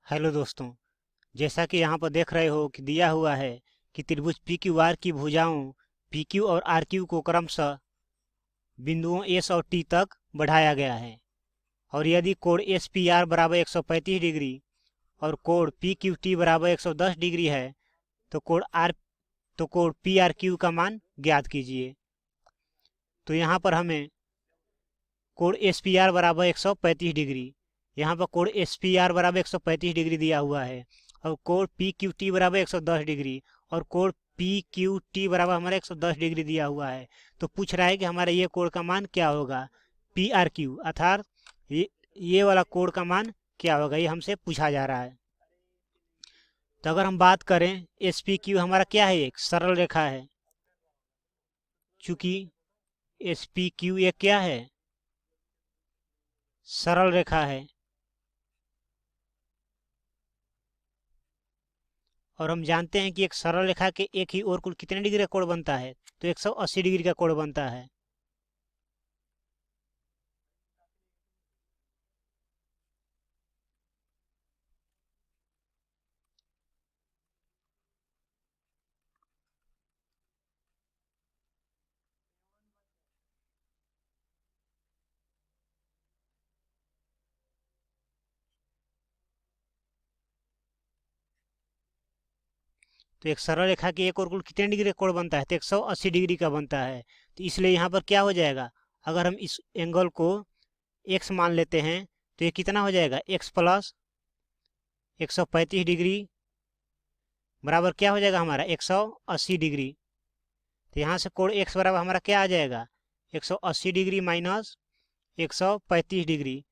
Hello दोस्तों। जैसा कि यहाँ पर देख रहे हो कि दिया हुआ है कि त्रिभुज पी क्यू आर की भुजाओं पी क्यू और आर क्यू को क्रमशः बिंदुओं एस और टी तक बढ़ाया गया है। और यदि कोण एस पी आर बराबर 135 डिग्री और कोण पी क्यू टी बराबर 110 डिग्री है तो कोण पी आर क्यू का मान ज्ञात कीजिए। तो यहाँ पर हमें कोण एस पी आर बराबर 135 डिग्री, यहाँ पर कोण एस पी आर बराबर 135 डिग्री दिया हुआ है और कोण पी क्यू टी बराबर 110 डिग्री और कोण पी क्यू टी बराबर हमारा 110 डिग्री दिया हुआ है। तो पूछ रहा है कि हमारा ये कोण का मान क्या होगा, पी आर क्यू अर्थात ये वाला कोण का मान क्या होगा, ये हमसे पूछा जा रहा है। तो अगर हम बात करें एस पी क्यू हमारा क्या है, एक सरल रेखा है। चूंकि एस पी क्यू एक क्या है, सरल रेखा है और हम जानते हैं कि एक सरल रेखा के एक ही ओर कुल कितने डिग्री का कोण बनता है, तो 180 डिग्री का कोण बनता है। तो एक सरल रेखा के एक और कुल कितने डिग्री का कोण बनता है, तो 180 डिग्री का बनता है। तो इसलिए यहाँ पर क्या हो जाएगा, अगर हम इस एंगल को x मान लेते हैं तो ये कितना हो जाएगा, x प्लस 135 डिग्री बराबर क्या हो जाएगा हमारा 180 डिग्री। तो यहाँ से कोण x बराबर हमारा क्या आ जाएगा, 180 डिग्री माइनस 135 डिग्री।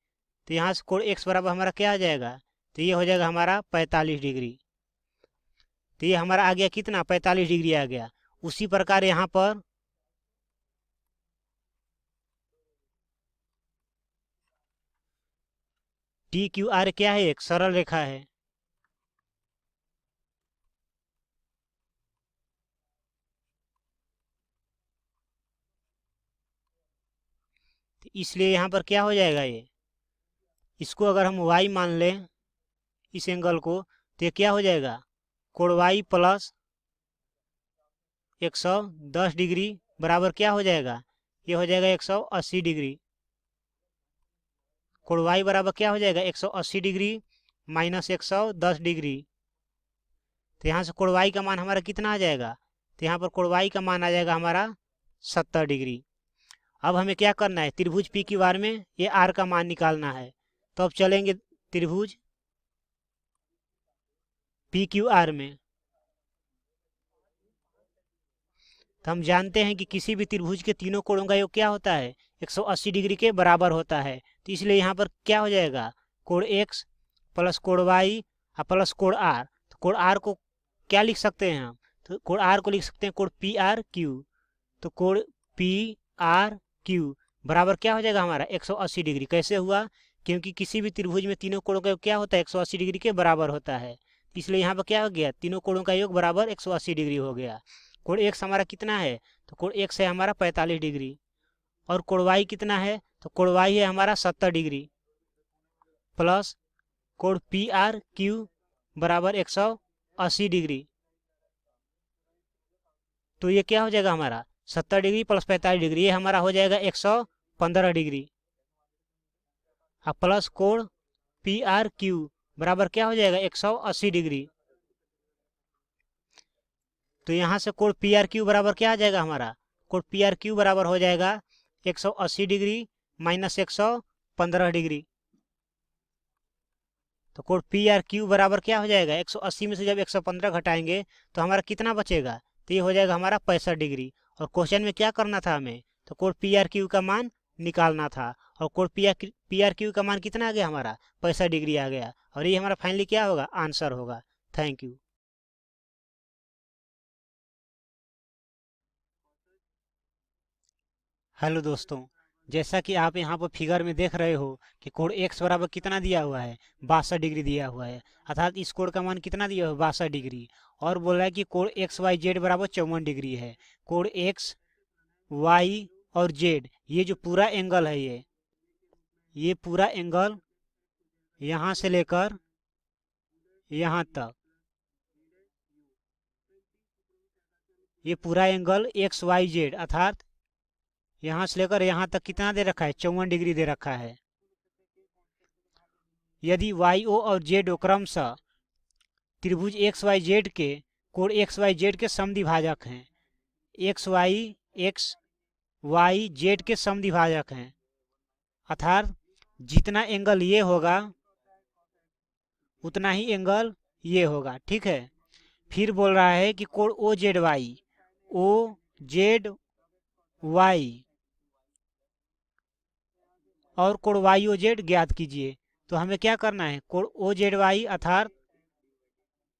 तो यहाँ से कोण x बराबर हमारा क्या आ जाएगा, तो ये हो जाएगा हमारा 45 डिग्री। तो ये हमारा आ गया कितना, 45 डिग्री आ गया। उसी प्रकार यहाँ पर टी क्यू आर क्या है, एक सरल रेखा है। तो इसलिए यहाँ पर क्या हो जाएगा, ये इसको अगर हम y मान लें इस एंगल को, तो ये क्या हो जाएगा, कोण y प्लस 110 डिग्री बराबर क्या हो जाएगा, ये हो जाएगा 180 डिग्री। कोण y बराबर क्या हो जाएगा, 180 डिग्री माइनस 110 डिग्री। तो यहाँ से कोण y का मान हमारा कितना आ जाएगा, तो यहाँ पर कोण y का मान आ जाएगा हमारा 70 डिग्री। अब हमें क्या करना है, त्रिभुज पी क्यू आर में ये आर का मान निकालना है। तो अब चलेंगे त्रिभुज पी क्यू आर में। तो हम जानते हैं कि किसी भी त्रिभुज के तीनों कोणों का योग क्या होता है, 180 डिग्री के बराबर होता है। तो इसलिए यहाँ पर क्या हो जाएगा, कोण x प्लस कोण y प्लस कोण r। तो कोण r को क्या लिख सकते हैं हम, तो कोण r को लिख सकते हैं कोण पी आर क्यू। तो कोण पी आर क्यू बराबर क्या हो जाएगा हमारा 180 डिग्री। कैसे हुआ, क्योंकि किसी भी त्रिभुज में तीनों कोणों का योग क्या होता है, 180 डिग्री के बराबर होता है। इसलिए यहाँ पर क्या हो गया, तीनों कोणों का योग बराबर 180 डिग्री हो गया। कोण x हमारा कितना है, तो कोण x है हमारा 45 डिग्री और कोण y कितना है, तो कोण y है हमारा 70 डिग्री प्लस कोण पी आर क्यू बराबर 180 डिग्री। तो ये क्या हो जाएगा हमारा 70 डिग्री प्लस 45 डिग्री, ये हमारा हो जाएगा 115 डिग्री। अब प्लस कोण पी आर क्यू बराबर क्या हो जाएगा 180 डिग्री। तो यहाँ से कोण पी आर क्यू बराबर क्या आ जाएगा हमारा, कोण पी आर क्यू बराबर हो जाएगा 180 डिग्री माइनस 115 डिग्री। तो कोण पी आर क्यू बराबर क्या हो जाएगा, 180 में से जब 115 घटाएंगे तो हमारा कितना बचेगा, तो ये हो जाएगा हमारा 65 डिग्री। और क्वेश्चन में क्या करना था हमें, तो कोण पी आर क्यू का मान निकालना था और कोण पी आर क्यू का मान कितना आ गया हमारा 65 डिग्री आ गया। और ये हमारा फाइनली क्या होगा, आंसर होगा। Thank you. हेलो दोस्तों, जैसा कि आप यहाँ पर फिगर में देख रहे हो कि कोण x बराबर कितना दिया हुआ है, 62 डिग्री दिया हुआ है। अर्थात इस कोण का मान कितना दिया हुआ है, 62 डिग्री। और बोल रहा है कि कोण एक्स वाई जेड बराबर 54 डिग्री है। कोण एक्स वाई और जेड ये जो पूरा एंगल है, ये पूरा एंगल यहाँ से लेकर यहाँ तक ये पूरा एंगल एक्स वाई जेड अर्थात यहाँ से लेकर यहाँ तक कितना दे रखा है, 54 डिग्री दे रखा है। यदि वाई ओ और जेड ओ क्रमशः त्रिभुज एक्स वाई जेड के कोण एक्स वाई जेड के समद्विभाजक हैं, एक्स वाई जेड के समद्विभाजक हैं, अर्थात जितना एंगल ये होगा उतना ही एंगल ये होगा। ठीक है, फिर बोल रहा है कि कोण ओ जेड वाई और कोण वाई ओ जेड ज्ञात कीजिए। तो हमें क्या करना है, कोण ओ जेड वाई अर्थात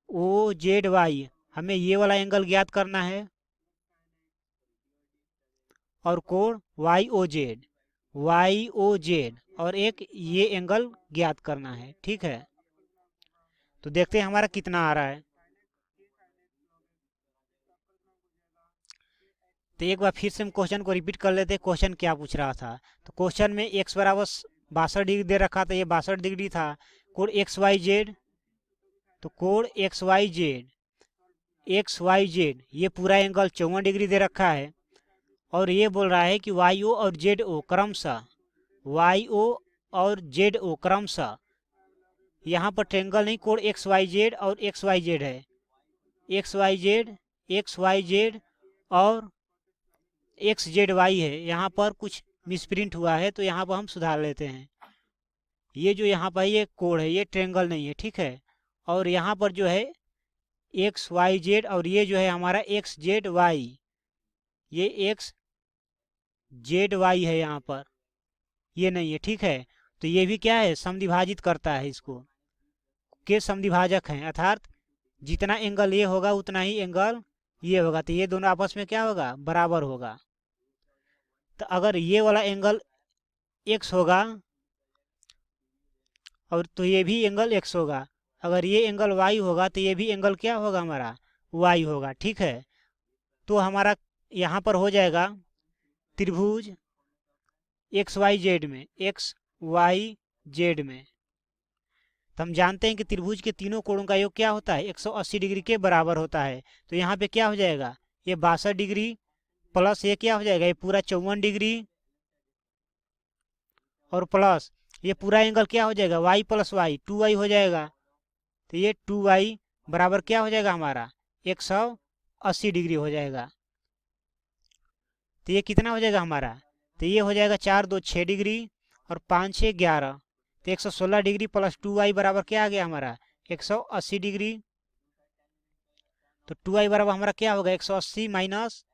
ओ जेड वाई हमें ये वाला एंगल ज्ञात करना है और कोण वाई ओ जेड और एक ये एंगल ज्ञात करना है। ठीक है, तो देखते हैं हमारा कितना आ रहा है। तो एक बार फिर से हम क्वेश्चन को रिपीट कर लेते हैं। क्वेश्चन क्या पूछ रहा था, तो क्वेश्चन में x बराबर 62 डिग्री दे रखा था, ये 62 डिग्री था। कोण एक्स वाई जेड, तो कोण एक्स वाई जेड ये पूरा एंगल 54 डिग्री दे रखा है और ये बोल रहा है कि वाई ओ और जेड ओ क्रमशः यहाँ पर ट्रेंगल नहीं, कोण एक्स वाई जेड और एक्स वाई जेड है, एक्स वाई जेड और एक्स जेड वाई है। यहाँ पर कुछ मिसप्रिंट हुआ है तो यहाँ पर हम सुधार लेते हैं। ये जो यहाँ पर ये कोण है ये ट्रेंगल नहीं है। ठीक है, और यहाँ पर जो है एक्स वाई जेड और ये जो है हमारा एक्स जेड वाई, ये एक्स जेड वाई है, यहाँ पर ये नहीं है। ठीक है, तो ये भी क्या है, समद्विभाजित करता है, इसको के समद्विभाजक हैं, अर्थात जितना एंगल ये होगा उतना ही एंगल ये होगा, तो ये दोनों आपस में क्या होगा, बराबर होगा। तो अगर ये वाला एंगल x होगा और तो ये भी एंगल x होगा, अगर ये एंगल y होगा तो ये भी एंगल क्या होगा, हमारा y होगा। ठीक है, तो हमारा यहाँ पर हो जाएगा त्रिभुज एक्स वाई जेड में तो हम जानते हैं कि त्रिभुज के तीनों कोणों का योग क्या होता है, 180 डिग्री के बराबर होता है। तो यहाँ पे क्या हो जाएगा, ये 62 डिग्री प्लस ये क्या हो जाएगा, ये पूरा 54 डिग्री और प्लस ये पूरा एंगल क्या हो जाएगा, y प्लस वाई 2y हो जाएगा। तो ये 2y बराबर क्या हो जाएगा, हमारा 180 डिग्री हो जाएगा। तो ये कितना हो जाएगा हमारा, तो ये हो जाएगा 4 2 6 डिग्री और 5 6 11, तो 116 डिग्री प्लस 2y बराबर क्या आ गया हमारा 180 डिग्री। तो 2y बराबर हमारा क्या होगा, 180 माइनस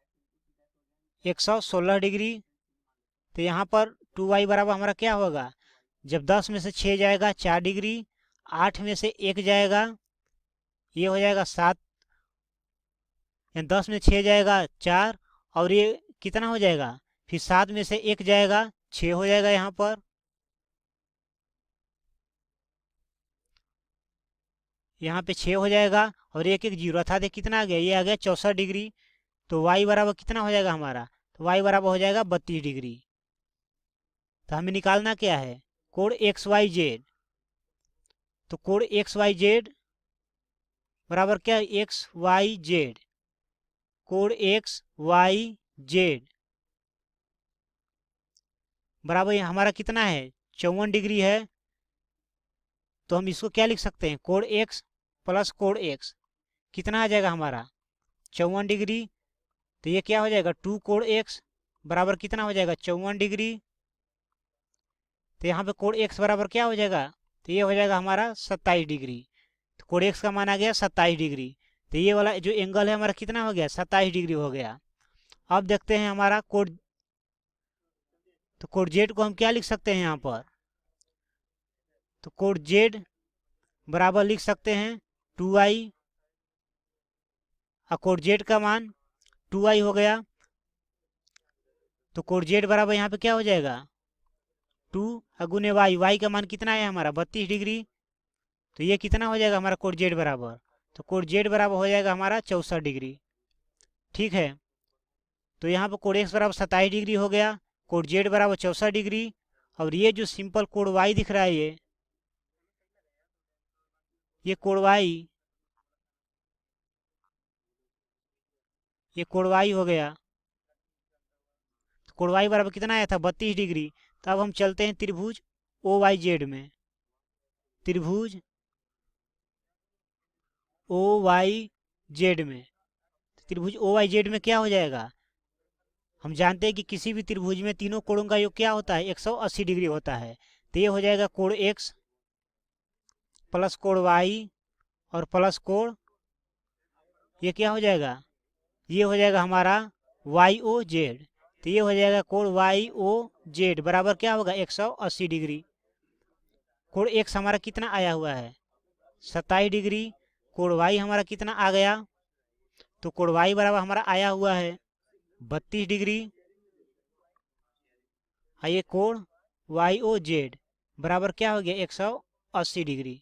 116 डिग्री। तो यहाँ पर 2y बराबर हमारा क्या होगा, जब 10 में से 6 जाएगा 4 डिग्री, 8 में से 1 जाएगा ये हो जाएगा 7, 10 में 6 जाएगा 4 और ये कितना हो जाएगा, फिर 7 में से 1 जाएगा 6 हो जाएगा। यहाँ पर यहाँ पे 6 हो जाएगा और एक एक जीरो था, तो कितना आ गया, ये आ गया 64 डिग्री। तो y बराबर कितना हो जाएगा हमारा, तो y बराबर हो जाएगा 32 डिग्री। तो हमें निकालना क्या है, कोण एक्स वाई जेड, तो कोण एक्स वाई जेड बराबर क्या, एक्स वाई जेड, कोण एक्स वाई जेड बराबर हमारा कितना है 54 डिग्री है। तो हम इसको क्या लिख सकते हैं, कोण एक्स प्लस कोण एक्स कितना आ जाएगा हमारा 54 डिग्री। तो ये क्या हो जाएगा 2 कोण एक्स बराबर कितना हो जाएगा 54 डिग्री। तो यहाँ पे कोण एक्स बराबर क्या हो जाएगा, तो ये हो जाएगा हमारा 27 डिग्री। तो कोण एक्स का मान आ गया 27 डिग्री। तो ये वाला जो एंगल है हमारा कितना हो गया 27 डिग्री हो गया। अब देखते हैं हमारा कोण, तो कोण जेड को हम क्या लिख सकते हैं यहाँ पर, तो कोण जेड बराबर लिख सकते हैं 2y, और कोण जेड का मान 2y हो गया। तो कोण जेड बराबर यहाँ पे क्या हो जाएगा 2 अगुने y का मान कितना है हमारा 32 डिग्री। तो ये कितना हो जाएगा हमारा कोण जेड बराबर, तो कोण जेड बराबर हो जाएगा हमारा 64 डिग्री। ठीक है, तो यहाँ पर कोण एक्स बराबर 27 डिग्री हो गया, कोण जेड बराबर 64 डिग्री और ये जो सिंपल कोण y दिख रहा है ये कोण वाई, ये कोण वाई हो गया। तो कोण वाई बराबर कितना आया था 32 डिग्री। तो अब हम चलते हैं त्रिभुज ओ वाई जेड में। त्रिभुज ओ वाई जेड में, त्रिभुज ओ वाई जेड में क्या हो जाएगा, हम जानते हैं कि किसी भी त्रिभुज में तीनों कोणों का योग क्या होता है 180 डिग्री होता है। तो ये हो जाएगा कोण एक्स प्लस कोण वाई और प्लस कोण, ये क्या हो जाएगा, ये हो जाएगा हमारा वाई ओ जेड। तो ये हो जाएगा कोण वाई ओ जेड बराबर क्या होगा 180 डिग्री। कोण एक्स हमारा कितना आया हुआ है 27 डिग्री। कोण वाई हमारा कितना आ गया, तो कोण वाई बराबर हमारा आया हुआ है 32 डिग्री। ये कोण वाई ओ जेड बराबर क्या हो गया 180 डिग्री।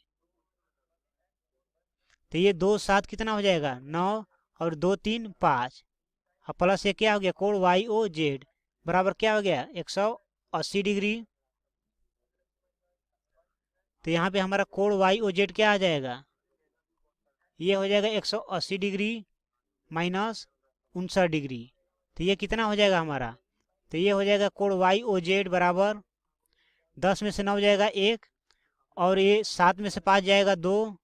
तो ये 2 7 कितना हो जाएगा 9 और 2 3 5, और प्लस ये क्या हो गया कोण वाई ओ जेड बराबर क्या हो गया 180 डिग्री। तो यहाँ पे हमारा कोण वाई ओ जेड क्या आ जाएगा, ये हो जाएगा 180 डिग्री माइनस 59 डिग्री। तो ये कितना हो जाएगा हमारा, तो ये हो जाएगा कोण वाई ओ जेड बराबर 10 में से 9 जाएगा 1, और ये 7 में से 5 जाएगा 2,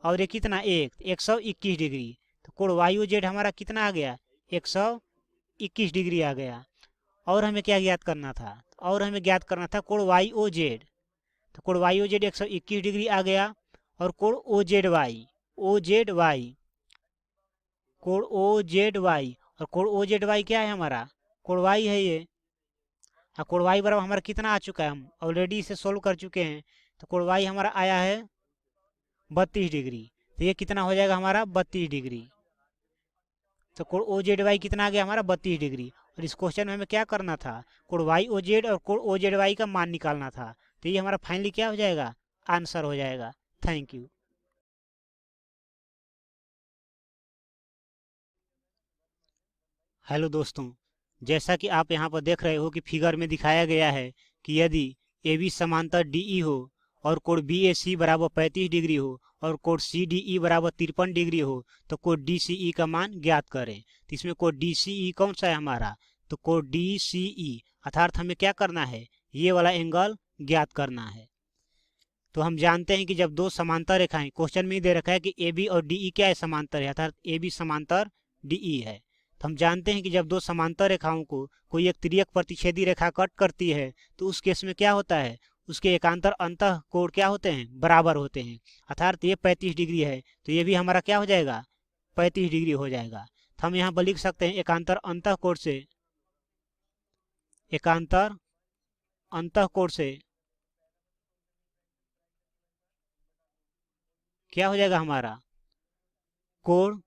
और ये कितना 121 डिग्री। तो कोण वाई ओ जेड हमारा कितना आ गया 121 डिग्री आ गया। और हमें क्या ज्ञात करना था, और हमें ज्ञात करना था कोण वाई ओ जेड। तो कोण वाई ओ जेड 121 डिग्री आ गया, और कोण O Z Y, O Z Y, कोण ओ जेड वाई, और कोण ओ जेड वाई क्या है हमारा कोण वाई है ये। कोण वाई बराबर हमारा कितना आ चुका है, हम ऑलरेडी इसे सोल्व कर चुके हैं। तो कोण वाई हमारा आया है 32 डिग्री। तो ये कितना हो जाएगा हमारा 32 डिग्री। तो कोण ओ जेड वाई कितना आ गया हमारा 32 डिग्री। और इस क्वेश्चन में हमें क्या करना था, कोण वाई ओ जेड और कोण ओ जेड वाई का मान निकालना था। तो ये हमारा फाइनली क्या हो जाएगा, आंसर हो जाएगा। Thank you. हेलो दोस्तों, जैसा कि आप यहाँ पर देख रहे हो कि फिगर में दिखाया गया है कि यदि ए बी समांतर डी ई हो और कोण बी ए सी बराबर 35 डिग्री हो और कोण सी डी ई बराबर 53 डिग्री हो, तो कोण डी सी ई का मान ज्ञात करें। तो इसमें कोण डी सी ई कौन सा है हमारा, तो कोण डी सी ई अर्थात हमें क्या करना है, ये वाला एंगल ज्ञात करना है। तो हम जानते हैं कि जब दो समांतर रेखाएं, क्वेश्चन में ही दे रखा है कि ए बी और डी ई क्या है, समांतर है, अर्थात ए बी समांतर डी ई है। तो हम जानते हैं कि जब दो समांतर रेखाओं को कोई एक तिर्यक प्रतिच्छेदी रेखा कट करती है, तो उस केस में क्या होता है, उसके एकांतर अंतः कोण क्या होते हैं, बराबर होते हैं। अर्थात ये 35 डिग्री है, तो ये भी हमारा क्या हो जाएगा 35 डिग्री हो जाएगा। तो हम यहाँ पर लिख सकते हैं एकांतर अंतः कोण से, एकांतर अंतः कोण से क्या हो जाएगा हमारा, कोण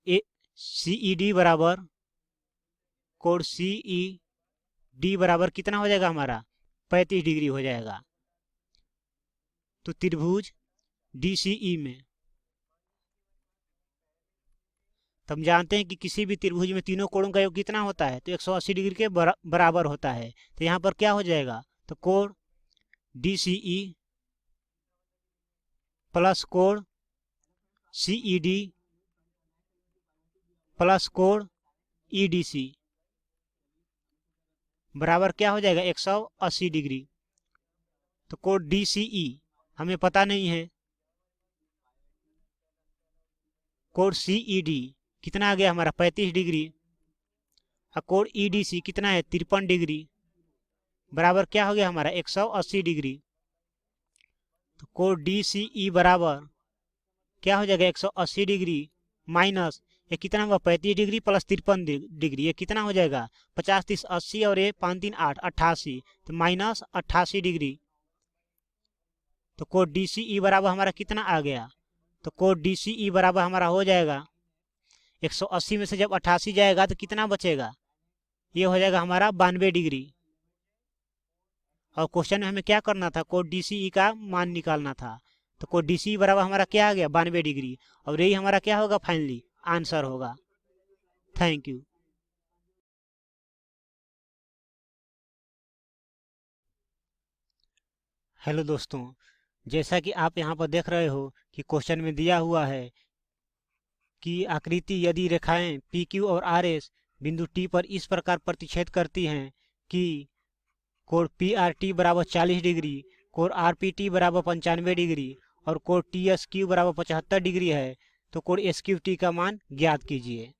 ए सी ई डी बराबर, कोण सी ई डी बराबर कितना हो जाएगा हमारा 35 डिग्री हो जाएगा। तो त्रिभुज डी सी ई में, तो हम जानते हैं कि किसी भी त्रिभुज में तीनों कोणों का योग कितना होता है, तो 180 डिग्री के बराबर होता है। तो यहाँ पर क्या हो जाएगा, तो कोण डी सी ई प्लस कोण सी ई डी प्लस कोण ई डी सी बराबर क्या हो जाएगा 180 डिग्री। तो कोण डी सी ई हमें पता नहीं है, कोण सी ई डी कितना आ गया हमारा 35 डिग्री, और कोण ई डी सी कितना है 53 डिग्री, बराबर क्या हो गया हमारा 180 डिग्री। तो कोण डी सी ई बराबर क्या हो जाएगा 180 डिग्री माइनस ये कितना होगा 35 डिग्री प्लस 53 डिग्री, ये कितना हो जाएगा 50 30 80 और ये 5 3 8 88, तो माइनस 88 डिग्री। तो कोण डी सी ई बराबर हमारा कितना आ गया, तो कोण डी सी ई बराबर हमारा हो जाएगा 180 में से जब 88 जाएगा तो कितना बचेगा, ये हो जाएगा हमारा 92 डिग्री। और क्वेश्चन में हमें क्या करना था, कोण डी सी ई का मान निकालना था। तो कोण डी सी ई बराबर हमारा क्या आ गया 92 डिग्री, और यही हमारा क्या होगा फाइनली आंसर होगा। Thank you. हेलो दोस्तों, जैसा कि आप यहाँ पर देख रहे हो कि क्वेश्चन में दिया हुआ है कि आकृति यदि रेखाएं पी क्यू और आर एस बिंदु टी पर इस प्रकार प्रतिच्छेद करती हैं कि कोण पी आर टी बराबर 40 डिग्री, कोण आर पी टी बराबर 95 डिग्री और कोण टी एस क्यू बराबर 75 डिग्री है, तो कोण एस क्यू टी का मान ज्ञात कीजिए।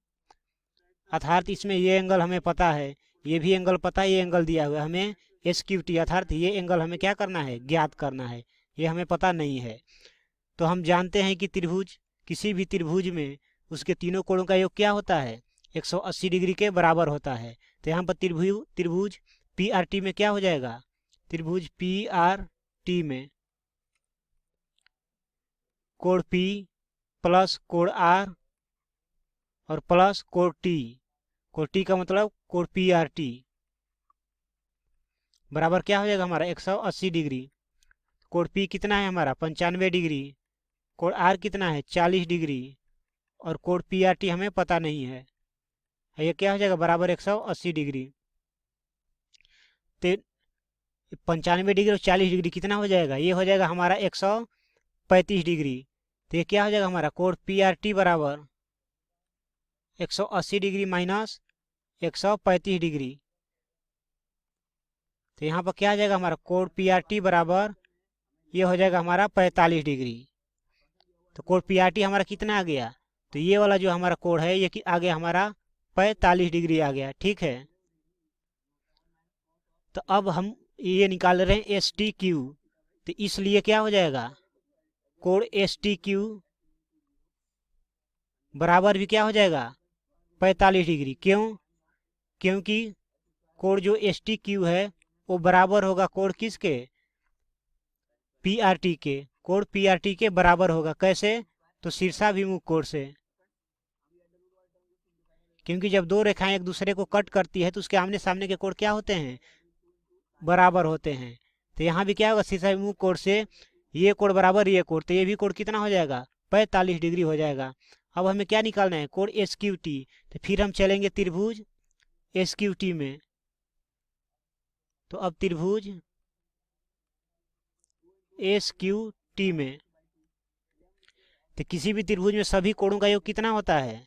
अर्थात इसमें ये एंगल हमें पता है, ये भी एंगल पता है, ये एंगल दिया हुआ है, हमें एस क्यू टी अर्थात ये एंगल हमें क्या करना है, ज्ञात करना है। ये हमें पता नहीं है। तो हम जानते हैं कि त्रिभुज, किसी भी त्रिभुज में उसके तीनों कोणों का योग क्या होता है, 180 डिग्री के बराबर होता है। तो यहाँ पर त्रिभुज पी आर टी में क्या हो जाएगा, त्रिभुज पी आर टी में कोण पी प्लस कोण आर और प्लस कोण टी का मतलब कोण पी आर टी बराबर क्या हो जाएगा हमारा 180 डिग्री। कोण पी कितना है हमारा 95 डिग्री, कोण आर कितना है 40 डिग्री और कोण पी आर टी हमें पता नहीं है। ये क्या हो जाएगा बराबर 180 डिग्री। तो 95 डिग्री और 40 डिग्री कितना हो जाएगा, ये हो जाएगा हमारा 135 डिग्री। तो ये क्या हो जाएगा हमारा कोण पी आर टी बराबर 180 डिग्री माइनस 135 डिग्री। तो यहाँ पर क्या आ जाएगा हमारा कोण पी आर टी बराबर ये हो जाएगा हमारा 45 डिग्री। तो कोण पी आर टी हमारा कितना आ गया, तो ये वाला जो हमारा कोण है ये आ गया हमारा 45 डिग्री आ गया। ठीक है, तो अब हम ये निकाल रहे हैं एस टी क्यू। तो इसलिए क्या हो जाएगा कोण एस टी क्यू बराबर भी क्या हो जाएगा 45 डिग्री। क्योंकि कोण जो एस टी क्यू है वो बराबर होगा कोण किसके, पी आर टी के। कोण पी आर टी के बराबर होगा, कैसे, तो शीर्षाभिमुख कोण से। क्योंकि जब दो रेखाएं एक दूसरे को कट करती है तो उसके आमने सामने के कोण क्या होते हैं, बराबर होते हैं। तो यहाँ भी क्या होगा शीर्षाभिमुख कोण से ये कोण बराबर ये कोण, तो ये भी कोण कितना हो जाएगा 45 डिग्री हो जाएगा। अब हमें क्या निकालना है कोण एस क्यू टी। तो फिर हम चलेंगे त्रिभुज एस क्यू टी में। तो अब त्रिभुज एस क्यू टी में तो किसी भी त्रिभुज में सभी कोणों का योग कितना होता है,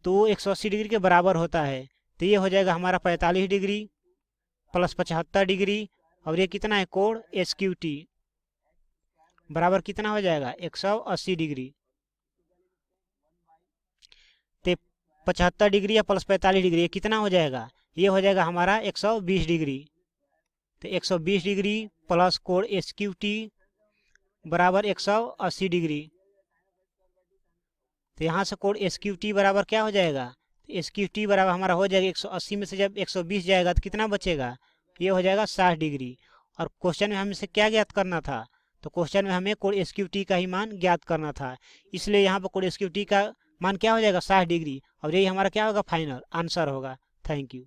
तो 180 डिग्री के बराबर होता है। तो ये हो जाएगा हमारा 45 डिग्री प्लस 75 डिग्री और ये कितना है कोण एस क्यू टी बराबर कितना हो जाएगा 180 डिग्री। तो 75 डिग्री या प्लस 45 डिग्री ये कितना हो जाएगा, ये हो जाएगा हमारा 120 डिग्री। तो 120 डिग्री प्लस कोण एस क्यू टी बराबर 180 डिग्री। तो यहाँ से कोण एस क्यू टी बराबर क्या हो जाएगा, एस क्यू टी बराबर हमारा हो जाएगा 180 में से जब 120 जाएगा तो कितना बचेगा, ये हो जाएगा 60 डिग्री। और क्वेश्चन में हमें से क्या ज्ञात करना था, तो क्वेश्चन में हमें कोण एस क्यू टी का ही मान ज्ञात करना था। इसलिए यहाँ पर कोण एस क्यू टी का मान क्या हो जाएगा 60 डिग्री और यही हमारा क्या होगा फाइनल आंसर होगा। Thank you.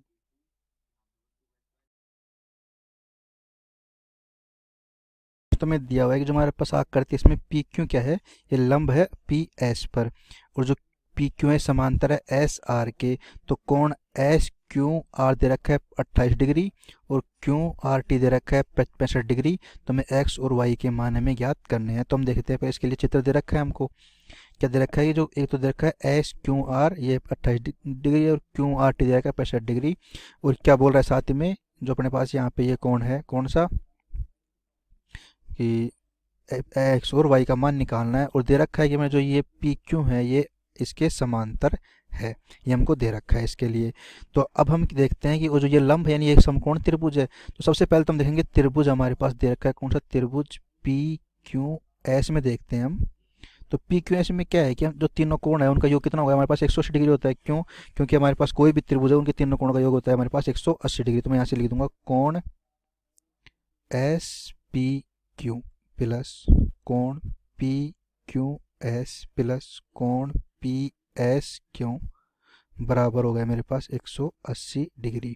तो में दिया हुआ है कि जो हमारे पास आकृति इसमें पी क्यू क्या है, ये लंब है पी एस पर और जो पी क्यू है समांतर है एस आर के। तो कोण एस क्यू आर दे रखा है 28 डिग्री और क्यू आर टी दे रखा है 65 डिग्री। तो हमें एक्स और वाई के मान हमें ज्ञात करने हैं। तो हम देखते हैं इसके लिए चित्र दे रखा है हमको, क्या दे रखा है, ये जो एक तो दे रखा है एस क्यू आर ये 28 डिग्री और क्यू आर टी दे रखा है 65 डिग्री। और क्या बोल रहा है साथ में जो अपने पास यहाँ पे ये कोण है कौन सा कि एक्स और वाई का मान निकालना है और दे रखा है कि मैं जो ये पी क्यू है ये इसके समांतर है, ये हमको दे रखा है इसके लिए। तो अब हम देखते हैं कि वो जो ये लंब है यानी एक समकोण त्रिभुज है। तो सबसे पहले तो हम देखेंगे त्रिभुज हमारे पास दे रखा है कौन सा, त्रिभुज पी क्यू एस में देखते हैं हम। तो पी क्यू एस में क्या है कि जो तीनों कोण है उनका योग कितना होगा, हमारे पास 180 डिग्री होता है। क्यों, क्योंकि हमारे पास कोई भी त्रिभुज है उनके तीनों कोणों का योग होता है हमारे पास 180 डिग्री। तो मैं यहाँ से लिख दूंगा कोण एस पी क्यू प्लस कोण पी क्यू एस प्लस कोण पी एस क्यू बराबर हो गया मेरे पास 180 डिग्री।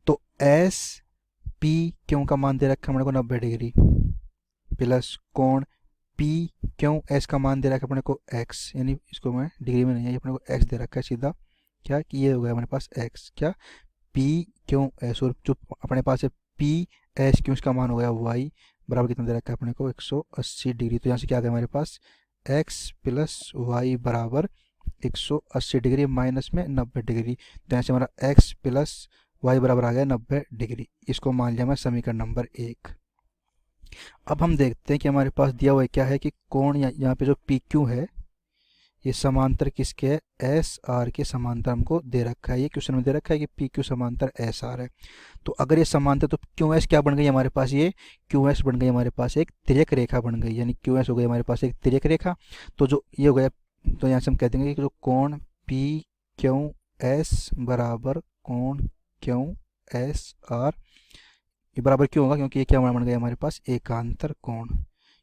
तो एस पी क्यू का मान दे रखा है अपने को 90 डिग्री प्लस कोण पी क्यू एस का मान दे रखा है अपने को एक्स, यानी इसको मैं डिग्री में नहीं है अपने को एक्स दे रखा है सीधा, क्या कि ये हो गया हमारे पास एक्स, क्या पी क्यू एस। और जो अपने पास है पी एस क्यू इसका मान हो गया वाई बराबर कितना दे रखा है अपने को 180 डिग्री। तो यहाँ से क्या आ गया हमारे पास x प्लस वाई बराबर 180 डिग्री माइनस में 90 डिग्री। तो यहाँ से हमारा x प्लस वाई बराबर आ गया 90 डिग्री। इसको मान लिया मैं समीकरण नंबर 1। अब हम देखते हैं कि हमारे पास दिया हुआ क्या है कि कोण यहाँ पे जो पी क्यू है ये समांतर किसके है, एस आर के समांतर हमको दे रखा है। ये क्वेश्चन में दे रखा है कि पी क्यू समांतर एस आर है। तो अगर ये समांतर तो क्यू एस क्या बन गई हमारे पास, ये क्यू एस बन गई हमारे पास एक तिर्यक रेखा बन गई, यानी क्यू एस हो गई हमारे पास एक तिर्यक रेखा। तो जो ये हो गया, तो यहाँ से हम कह देंगे कि जो कोण पी क्यू एस बराबर कोण क्यू एस आर, ये बराबर क्यों होगा, क्योंकि ये क्या बन गया हमारे पास एकांतर कोण।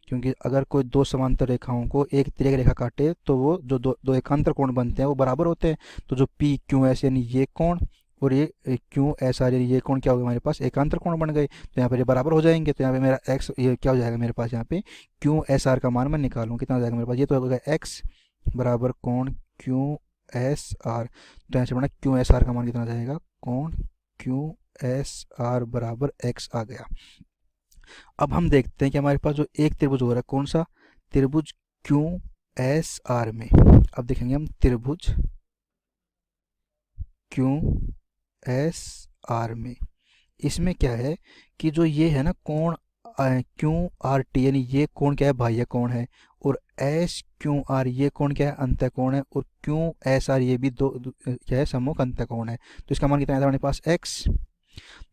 क्योंकि अगर कोई दो समांतर रेखाओं को एक तिर्यक रेखा काटे तो वो जो दो एकांतर कोण बनते हैं वो बराबर होते हैं। तो जो पी क्यू एस यानी ये कोण और ये क्यू एस आर यानी ये कोण क्या हो गया हमारे पास एकांतर कोण बन गए। तो यहाँ पर ये बराबर हो जाएंगे। तो यहाँ पे मेरा एक्स ये क्या हो जाएगा मेरे पास, यहाँ पे क्यू एस आर का मान मैं निकालूँ कितना हो जाएगा मेरे पास, ये तो होगा एक्स बराबर कोण क्यू एस आर। तो यहाँ से बना क्यू एस आर का मान कितना हो जाएगा, कोण क्यू एस आर बराबर एक्स आ गया। अब हम देखते हैं कि हमारे पास जो एक त्रिभुज हो रहा है कौन सा, त्रिभुज क्यू एस आर में। अब देखेंगे हम त्रिभुज क्यू एस आर में, इसमें क्या है कि जो ये है ना कोण क्यू आर टी यानी ये कोण क्या है बाह्य कोण है, और एस क्यू आर ये कोण क्या है अंतः कोण है, और क्यू एस आर ये भी क्या है सम्मुख अंतः कोण है। तो इसका मान कितना है हमारे पास एक्स।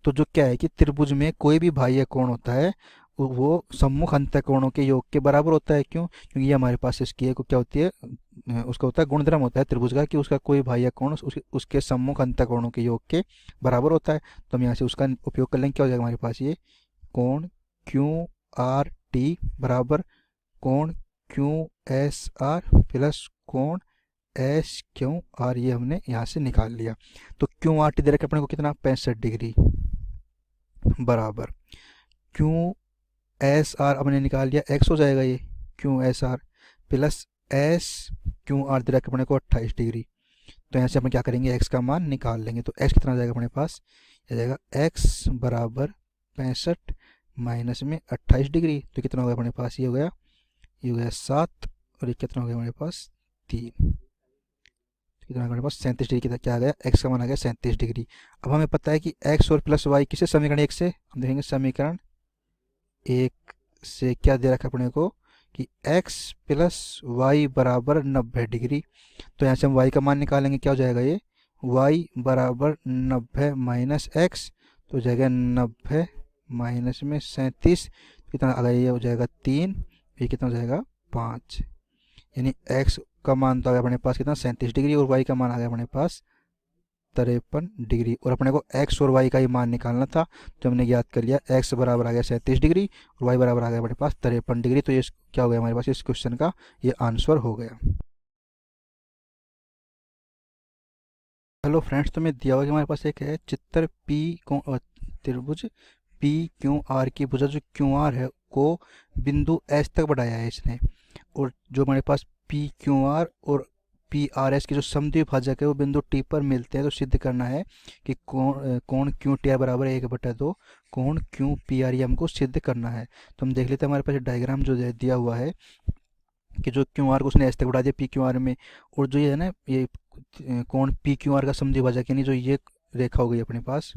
तो जो क्या है कि त्रिभुज में कोई भी बाह्य कोण होता है वो सम्मुख अंतःकोणों के योग के बराबर होता है। क्यों, क्योंकि ये हमारे पास इसकी एक क्या होती है उसका होता है गुणधर्म होता है त्रिभुज का कि उसका कोई बाह्य कोण उसके सम्मुख अंतःकोणों के योग के बराबर होता है। तो हम यहाँ से उसका उपयोग कर लेंगे, क्या हो जाएगा हमारे पास ये कोण क्यू आर टी बराबर कोण क्यू एस आर प्लस कोण एस क्यू आर, ये हमने यहाँ से निकाल लिया। तो क्यू आर टी दे रखा अपने को कितना 65 डिग्री बराबर क्यू एस आर अपने निकाल लिया एक्स हो जाएगा ये Q S R plus S Q R दे रखा अपने को 28 डिग्री। तो यहाँ से अपन क्या करेंगे एक्स का मान निकाल लेंगे। तो एक्स कितना आ जाएगा अपने पास, आ जाएगा एक्स बराबर 65 माइनस में 28 डिग्री। तो कितना हो गया अपने पास, ये हो गया 7 और ये कितना हो गया हमारे पास 3, कितना हमारे पास 37 डिग्री की क्या आ गया, एक्स का मान आ गया 37 डिग्री। अब हमें पता है कि एक्स और प्लस वाई किसे समीकरण 1 से, हम देखेंगे समीकरण 1 से क्या दे रखा अपने को कि एक्स प्लस वाई बराबर 90 डिग्री। तो यहाँ से हम वाई का मान निकालेंगे, क्या हो जाएगा ये वाई बराबर 90 माइनस एक्स, तो हो जाएगा 90 माइनस में 37, कितना आ गया ये हो जाएगा 3, ये कितना हो जाएगा 5, यानी एक्स का मान तो आ गया अपने पास कितना 37 डिग्री और वाई का मान आ गया अपने पास 53 डिग्री। और अपने को एक्स और वाई का ही मान निकालना था, तो हमने याद कर लिया एक्स बराबर आ गया 37 डिग्री और वाई बराबर आ गया अपने पास 53 डिग्री। तो ये क्या हो गया हमारे पास इस क्वेश्चन का ये आंसर हो गया। हेलो फ्रेंड्स, तो मैं दिया हुआ कि हमारे पास एक है चित्र पी त्रिभुज पी क्यू आर की भुजा जो क्यू आर है को बिंदु एस तक बढ़ाया है इसने, और जो हमारे पास पी क्यू आर और पी आर एस के जो समद्विभाजक है वो बिंदु टी पर मिलते हैं। तो सिद्ध करना है कि कोण क्यू टी आर बराबर 1/2 कोण क्यू पी आर, ये हमको सिद्ध करना है। तो हम देख लेते हैं हमारे पास डायग्राम जो दिया हुआ है कि जो क्यू आर को उसने एस तक बढ़ा दिया पी क्यू आर में, और जो ये है ना ये कोण पी क्यू आर का समद्विभाजक यानी जो ये रेखा हो गई अपने पास,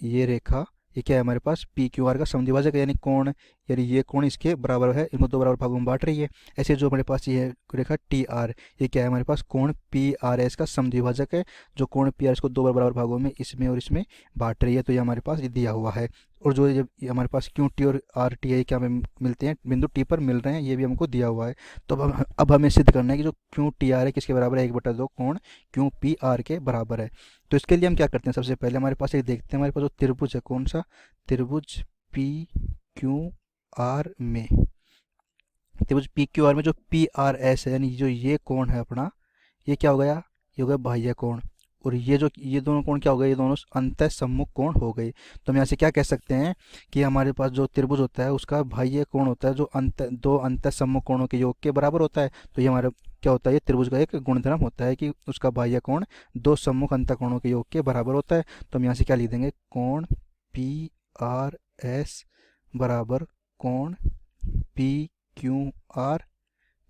ये रेखा ये क्या है हमारे पास पी क्यू आर का समद्विभाजक है, यानी कोण यानी ये कोण इसके बराबर है, इनको दो बराबर भागों में बांट रही है। ऐसे जो हमारे पास ये रेखा टी आर ये क्या है हमारे पास कोण पी आर एस का समद्विभाजक है, जो कोण पी आर एस को दो बराबर भागों में इसमें और इसमें बांट रही है। तो ये हमारे पास ये दिया हुआ है। और जो ये हमारे पास क्यू टी और आर टी है क्या मिलते हैं बिंदु टी पर मिल रहे हैं, ये भी हमको दिया हुआ है। तो अब हमें सिद्ध करना है कि जो क्यू टी आर है किसके बराबर है 1/2 कोण क्यू पी आर के बराबर है। तो इसके लिए हम क्या करते हैं, सबसे पहले हमारे पास एक देखते हैं हमारे पास जो त्रिभुज है कौन सा, त्रिभुज पी क्यू आर में, त्रिभुज पी क्यू आर में जो पी आर एस है यानी जो ये कोण है अपना, ये क्या हो गया, ये हो गया बाह्य कोण, और ये दोनों कोण क्या हो गए, ये दोनों अंतः सम्मुख कोण हो गए। तो हम यहाँ से क्या कह सकते हैं कि हमारे पास जो त्रिभुज होता है उसका बाह्य कोण होता है जो दो अंतः सम्मुख कोणों के योग के बराबर होता है। तो ये हमारा क्या होता है, ये त्रिभुज का एक गुणधर्म होता है कि उसका बाह्य कोण दो सम्मुख अंतः कोणों के योग के बराबर होता है। तो हम यहाँ से क्या लिख देंगे, कोण पी आर एस बराबर कोण पी क्यू आर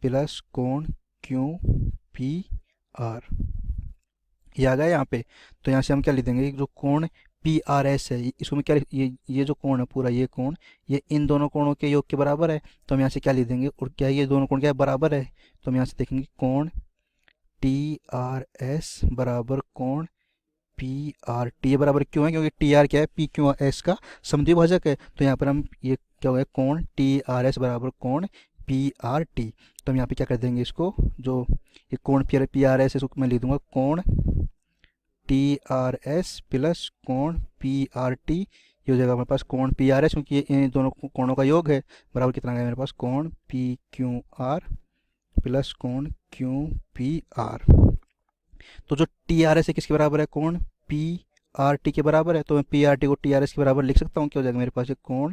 प्लस कोण क्यू पी आर। ये आ गया यहाँ पे। तो यहाँ से हम क्या लिख देंगे, जो कोण पी आर एस है इसको में क्या ये जो कोण है पूरा ये कोण ये इन दोनों कोणों के योग के बराबर है। तो हम यहाँ से क्या लिख देंगे, और क्या ये दोनों कोण क्या है, बराबर है। तो हम यहाँ से देखेंगे कोण टी आर एस बराबर कोण पी आर टी। ये बराबर क्यों है, क्योंकि टी आर क्या है, पी क्यू एस का समद्विभाजक है। तो यहाँ पर हम ये क्या हो गया, कोण टी आर एस बराबर कोण पी आर टी। तो हम यहाँ पे क्या कर देंगे, इसको जो ये कोण पी आर एस इसको मैं लिख दूंगा कोण टी आर एस प्लस कोण पी आर टी। ये हो जाएगा हमारे पास कोण पी आर एस, क्योंकि ये इन दोनों कोणों का योग है, बराबर कितना है मेरे पास कोण पी क्यू आर प्लस कोण क्यू पी आर। तो जो टी आर एस है किसके बराबर है, कोण पी आर टी के बराबर है। तो मैं पी आर टी को टी आर एस के बराबर लिख सकता हूँ। क्या हो जाएगा मेरे पास, कोण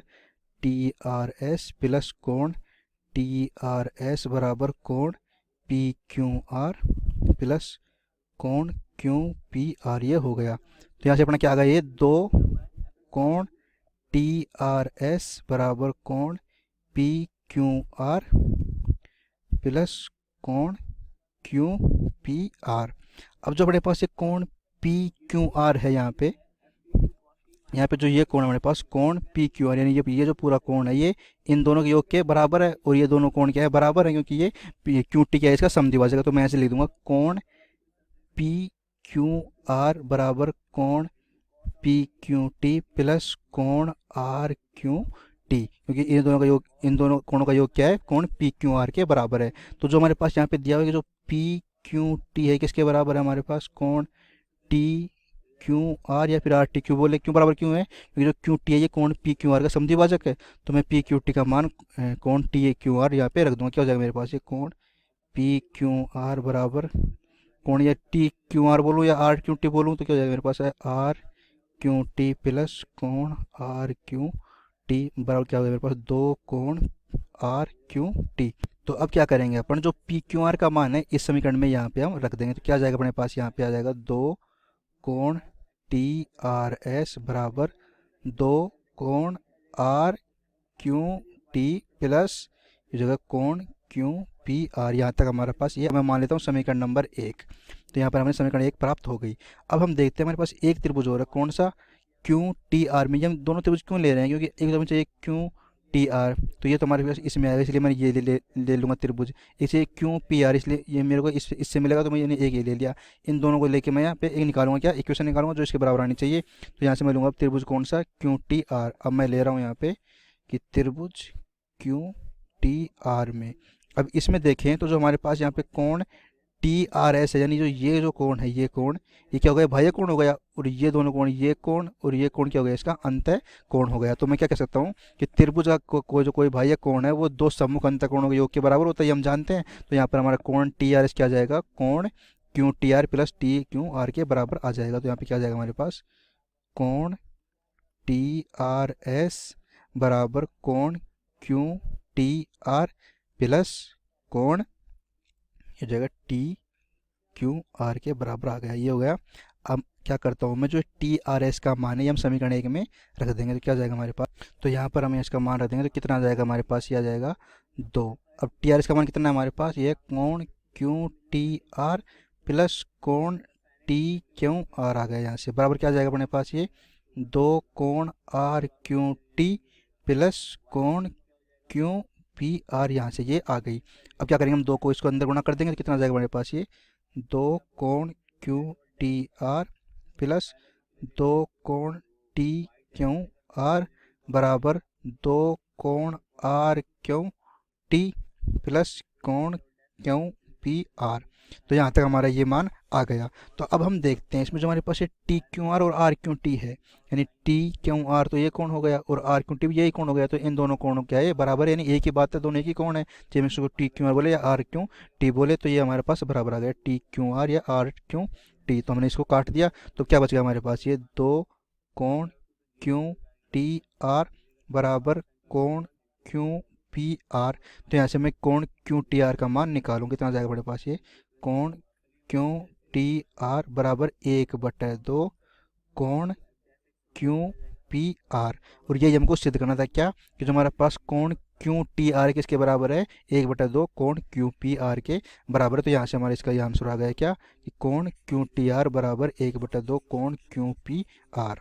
टी आर एस प्लस कोण टी आर एस बराबर कोण पी क्यू आर प्लस कोण क्यू पी आर। ये हो गया। तो यहाँ से अपना क्या आ गया, ये दो कोण टी आर एस बराबर कोण पी क्यू आर प्लस कोण क्यू पी आर। अब जो हमारे पास ये कोण पी क्यू आर है, यहाँ पे जो ये कोण हमारे पास कोण पी क्यू आर, यानी ये जो पूरा कोण है ये इन दोनों के योग के बराबर है, और ये दोनों कोण क्या है, बराबर है, क्योंकि ये क्यू टी क्या है, इसका समद्विभाजक है। तो मैं ऐसे लिख दूंगा कोण पी क्यू आर बराबर कोण पी क्यू टी प्लस कोण आर क्यू टी, क्योंकि इन दोनों कोणों का योग क्या है, कोण पी क्यू आर के बराबर है। तो जो हमारे पास यहाँ पे दिया हुआ है, जो पी क्यू टी है किसके बराबर है हमारे पास, कोण टी क्यू आर या फिर आर टी। क्यू बोले, क्यों बराबर क्यों है, क्योंकि जो क्यू टी है ये कोण पी क्यू आर का समद्विभाजक है। तो मैं पी क्यू टी का मान कोण टी क्यू आर यहाँ पे रख दूंगा। क्या हो जाएगा मेरे पास, ये कोण पी क्यू आर बराबर कोण या टी क्यू आर बोलूँ या आर क्यू टी बोलूँ, तो क्या हो जाएगा मेरे पास है आर क्यू टी प्लस कोण आर क्यू टी बराबर क्या हो जाएगा मेरे पास, दो कोण आर क्यू टी। तो अब क्या करेंगे अपन, जो पी क्यू आर का मान है इस समीकरण में यहाँ पे हम रख देंगे। तो क्या आ जाएगा अपने पास, यहाँ पे आ जाएगा दो कोण टी आर एस बराबर दो कोण आर क्यू टी प्लस ये जगह कोण क्यू पी आर। यहाँ तक हमारे पास ये मैं मान लेता हूँ समीकरण नंबर 1। तो यहाँ पर हमें समीकरण 1 प्राप्त हो गई। अब हम देखते हैं हमारे पास एक त्रिभुज हो रहा है, कौन सा, क्यू टी आर में। ये हम दोनों त्रिभुज क्यों ले रहे हैं, क्योंकि एक तो हमें चाहिए क्यू टी आर, तो ये तो हमारे पास इसमें आएगा, इसलिए मैंने ये ले लूँगा त्रिभुज। इसे क्यू पी आर, इसलिए ये मेरे को इससे मिलेगा, तो मैंने एक ये ले लिया। इन दोनों को लेके मैं यहाँ पे एक निकालूंगा, क्या इक्वेशन निकालूंगा जो इसके बराबर आनी चाहिए। तो यहाँ से मैं लूँगा त्रिभुज कौन सा, क्यू टी आर। अब मैं ले रहा हूँ यहाँ पे कि त्रिभुज क्यू टी आर में। अब इसमें देखें तो जो हमारे पास यहाँ पे कोण टी आर एस है, यानी जो ये जो कोण है ये कोण ये क्या हो गया, बाह्य कोण हो गया, और ये दोनों कोण ये कोण और ये कोण क्या हो गया, इसका अंतः कोण हो गया। तो मैं क्या कह सकता हूँ कि त्रिभुज का जो कोई बाह्य कोण है वो दो सम्मुख अंतः कोणों के योग के बराबर होता है, ये हम जानते हैं। तो यहाँ पर हमारा कोण टी आर एस क्या आ जाएगा, कोण Q T R plus T Q R के बराबर आ जाएगा। तो यहाँ पे क्या आ जाएगा हमारे पास, कोण टी आर एस बराबर कोण क्यू टी आर प्लस कोण ये जगह टी क्यू आर के बराबर आ गया। ये हो गया। अब क्या करता हूँ मैं, जो टी आर एस का मान है हम समीकरण 1 में रख देंगे। तो क्या आ जाएगा हमारे पास, तो यहाँ पर हम इसका मान रख देंगे, तो कितना आ जाएगा हमारे पास, ये आ जाएगा 2। अब टी आर एस का मान कितना है हमारे पास, ये कोण क्यू टी आर प्लस कोण टी क्यू आर आ गया। यहाँ से बराबर क्या आ जाएगा अपने पास, ये 2 कोण आर क्यू टी प्लस कोण क्यू पी आर। यहाँ से ये आ गई। अब क्या करेंगे हम, 2 को इसको अंदर गुणा कर देंगे, तो कितना आ जाएगा हमारे पास, ये 2 कोण क्यू टी आर प्लस 2 कोण टी क्यू आर बराबर 2 कोण आर क्यू टी प्लस कोण क्यू पी आर। तो यहाँ तक हमारा ये मान आ गया। तो अब हम देखते हैं इसमें जो हमारे पास ये टी क्यू आर और आर क्यू टी है, यानी टी क्यू आर तो ये कोण हो गया और आर क्यू टी भी यही कोण हो गया। तो इन दोनों कोणों क्या है, बराबर है, यानी एक ही बात है, दोनों एक ही कोण है। चाहे हम इसको टी क्यू आर बोले या आर क्यू टी बोले, तो ये हमारे पास बराबर आ गया, टी क्यू आर या आर क्यू टी। तो हमने इसको काट दिया, तो क्या बच गया हमारे पास, ये 2 कोण क्यू टी आर बराबर कोण क्यू पी आर। तो यहाँ से मैं कोण क्यू टी आर का मान निकालूँ, कितना जाएगा हमारे पास, ये कोण क्यू टी आर बराबर 1/2 कोण क्यू पी आर। और ये हमको सिद्ध करना था क्या, कि जो हमारे पास कोण क्यू टी आर किसके बराबर है, 1/2 कोण क्यू पी आर के बराबर है। तो यहाँ से हमारा इसका ये आंसर आ गया क्या, कि कोण क्यू टी आर बराबर 1/2 कोण क्यू पी आर।